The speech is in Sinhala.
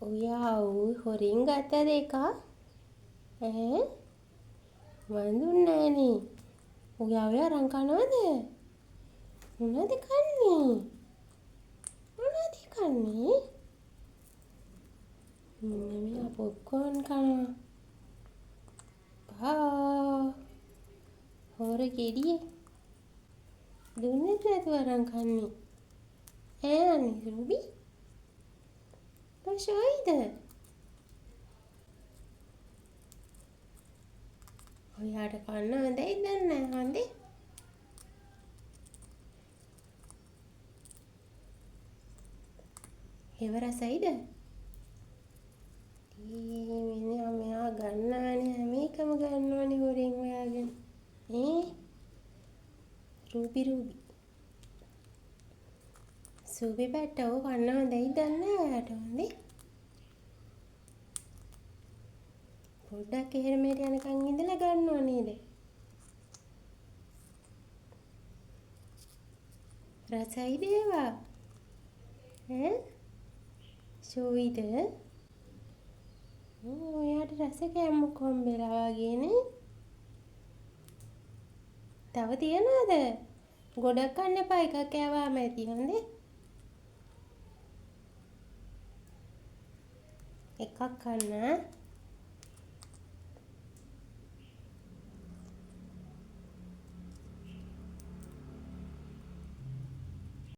ඔයා හොරින් ගත්තද එකක්? ඈ? මන් දුන්නේ නෑනේ. ඔයා අරන් කනවද? මොනවද කන්නේ? මොනවද කන්නේ? මෙයා පොප්කෝන් කනවා. හොර ගෙඩියේ දුන්නෙත් නැතුව අරන් කන්නේ. ඈ අනේ රුබි. කොහොයිද? ඔයාට කන්න හොඳයි දන්නේ හොඳේ. ඒව රසයිද? මෙයා ගන්නානේ හැම එකම ගන්නවනේ හොරෙන් හොයාගෙන. රූබි සූබි පැට්ටව කන්න හොඳයි දන්නේ ඔයාට හොඳේ. පොඩ්ඩක් එහෙර මෙහෙර යනකන් ඉඳලා ගන්නව නේද? රසයිද ඒවා? ඈ? ෂෝයිද? ඔයාට රස කැම්මක් හම්බෙලා වගේනේ. තව තියනවද? ගොඩක් කන්න එපා එකක් කෑවාම ඇති හොඳේ. එකක් කන්න.